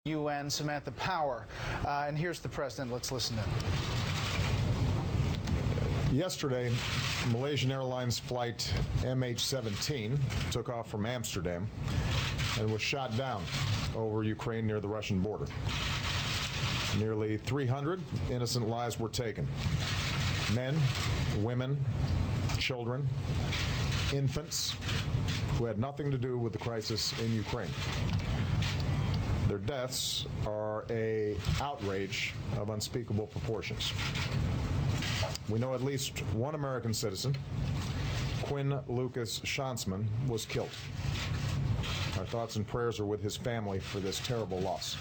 UN, Samantha Power. And here's the president. Let's listen in. Yesterday, Malaysian Airlines Flight MH17 took off from Amsterdam and was shot down over Ukraine near the Russian border. Nearly 300 innocent lives were taken. Men, women, children, infants who had nothing to do with the crisis in Ukraine. Their deaths are an outrage of unspeakable proportions. We know at least one American citizen, Quinn Lucas Schansman, was killed. Our thoughts and prayers are with his family for this terrible loss.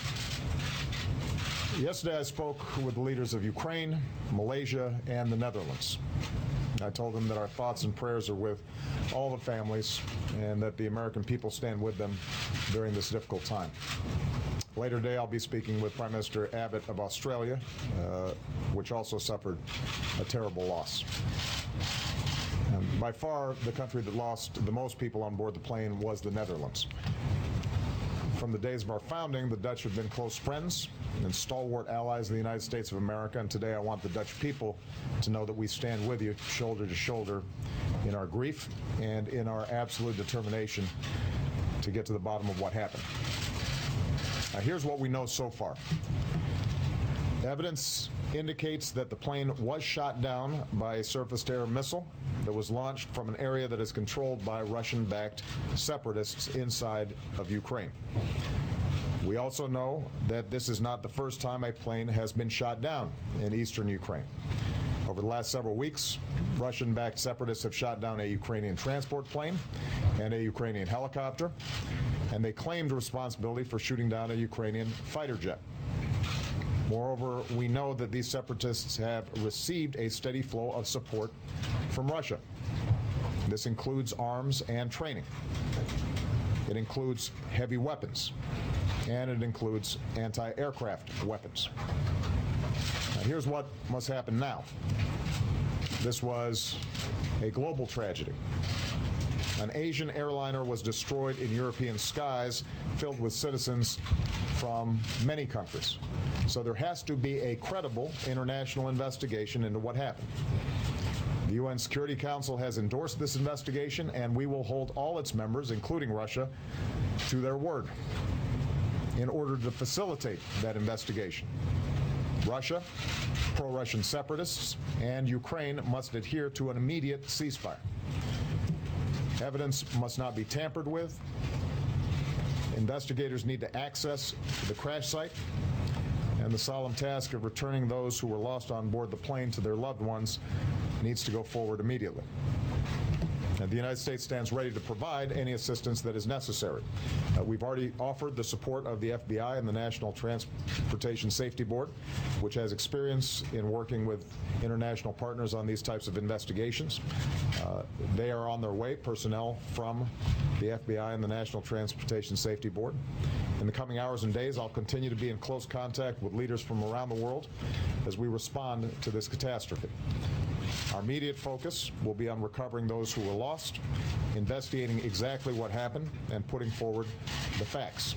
Yesterday I spoke with the leaders of Ukraine, Malaysia, and the Netherlands. I told them that our thoughts and prayers are with all the families and that the American people stand with them during this difficult time. Later today, I'll be speaking with Prime Minister Abbott of Australia, which also suffered a terrible loss. By far, the country that lost the most people on board the plane was the Netherlands. From the days of our founding, the Dutch have been close friends and stalwart allies of the United States of America, and today I want the Dutch people to know that we stand with you shoulder to shoulder in our grief and in our absolute determination to get to the bottom of what happened. Now, here's what we know so far. Evidence indicates that the plane was shot down by a surface-to-air missile that was launched from an area that is controlled by Russian-backed separatists inside of Ukraine. We also know that this is not the first time a plane has been shot down in eastern Ukraine. Over the last several weeks, Russian-backed separatists have shot down a Ukrainian transport plane and a Ukrainian helicopter, and they claimed responsibility for shooting down a Ukrainian fighter jet. Moreover, we know that these separatists have received a steady flow of support from Russia. This includes arms and training. It includes heavy weapons, and it includes anti-aircraft weapons. Now, here's what must happen now. This was a global tragedy. An Asian airliner was destroyed in European skies filled with citizens from many countries. So there has to be a credible international investigation into what happened. The UN Security Council has endorsed this investigation, and we will hold all its members, including Russia, to their word in order to facilitate that investigation. Russia, pro-Russian separatists, and Ukraine must adhere to an immediate ceasefire. Evidence must not be tampered with. Investigators need to access the crash site, and the solemn task of returning those who were lost on board the plane to their loved ones needs to go forward immediately. And the United States stands ready to provide any assistance that is necessary. We've already offered the support of the FBI and the National Transportation Safety Board, which has experience in working with international partners on these types of investigations. They are on their way, personnel from the FBI and the National Transportation Safety Board. In the coming hours and days, I'll continue to be in close contact with leaders from around the world as we respond to this catastrophe. Our immediate focus will be on recovering those who were lost, investigating exactly what happened, and putting forward the facts.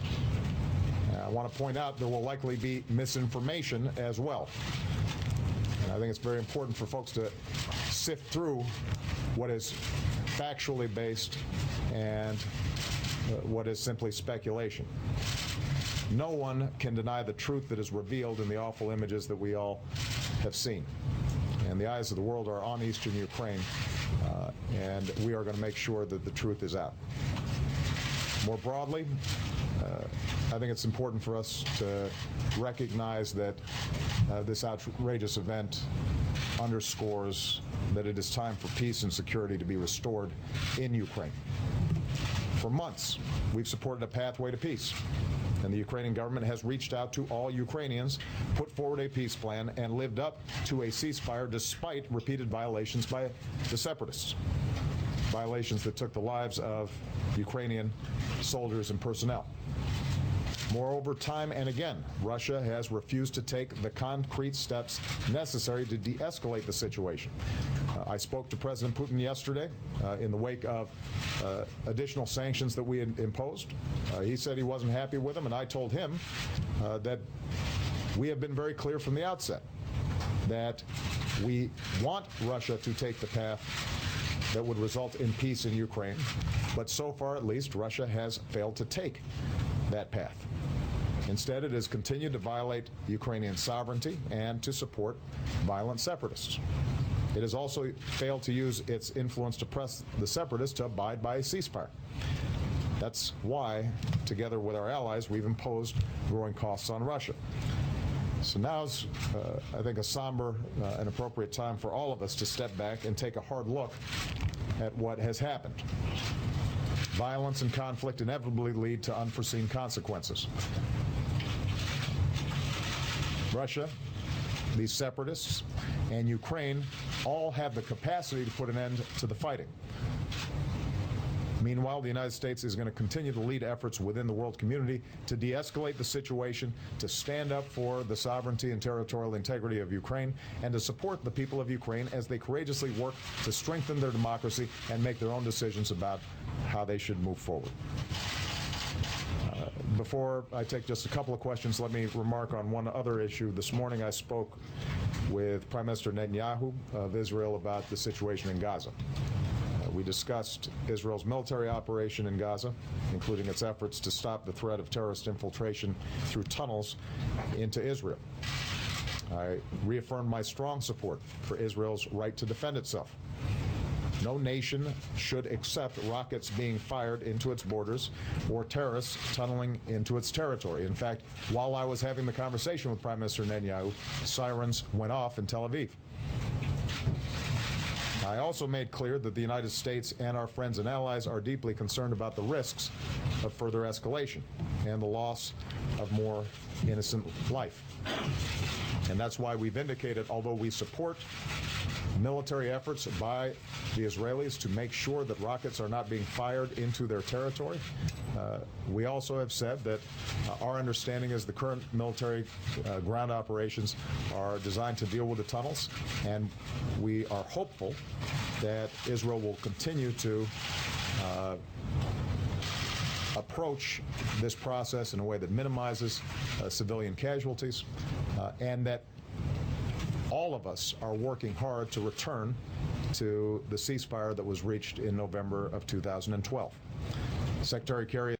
I want to point out there will likely be misinformation as well. And I think it's very important for folks to sift through what is factually based and what is simply speculation. No one can deny the truth that is revealed in the awful images that we all have seen. And the eyes of the world are on eastern Ukraine, and we are going to make sure that the truth is out. More broadly, I think it's important for us to recognize that this outrageous event underscores that it is time for peace and security to be restored in Ukraine. For months, we've supported a pathway to peace, and the Ukrainian government has reached out to all Ukrainians, put forward a peace plan, and lived up to a ceasefire despite repeated violations by the separatists, violations that took the lives of Ukrainian soldiers and personnel. Moreover, time and again, Russia has refused to take the concrete steps necessary to de-escalate the situation. I spoke to President Putin yesterday in the wake of additional sanctions that we had imposed. He said he wasn't happy with them, and I told him that we have been very clear from the outset that we want Russia to take the path that would result in peace in Ukraine, but so far at least Russia has failed to take that path. Instead, it has continued to violate Ukrainian sovereignty and to support violent separatists. It has also failed to use its influence to press the separatists to abide by a ceasefire. That's why, together with our allies, we've imposed growing costs on Russia. So now's, I think, a somber and appropriate time for all of us to step back and take a hard look at what has happened. Violence and conflict inevitably lead to unforeseen consequences. Russia, these separatists, and Ukraine all have the capacity to put an end to the fighting. Meanwhile, the United States is going to continue to lead efforts within the world community to de-escalate the situation, to stand up for the sovereignty and territorial integrity of Ukraine, and to support the people of Ukraine as they courageously work to strengthen their democracy and make their own decisions about how they should move forward. Before I take just a couple of questions, let me remark on one other issue. This morning I spoke with Prime Minister Netanyahu of Israel about the situation in Gaza. We discussed Israel's military operation in Gaza, including its efforts to stop the threat of terrorist infiltration through tunnels into Israel. I reaffirmed my strong support for Israel's right to defend itself. No nation should accept rockets being fired into its borders or terrorists tunneling into its territory. In fact, while I was having the conversation with Prime Minister Netanyahu, sirens went off in Tel Aviv. I also made clear that the United States and our friends and allies are deeply concerned about the risks of further escalation and the loss of more innocent life. And that's why we've indicated, although we support military efforts by the Israelis to make sure that rockets are not being fired into their territory, we also have said that our understanding is the current military ground operations are designed to deal with the tunnels, and we are hopeful that Israel will continue to approach this process in a way that minimizes civilian casualties, and that all of us are working hard to return to the ceasefire that was reached in November of 2012. Secretary Kerry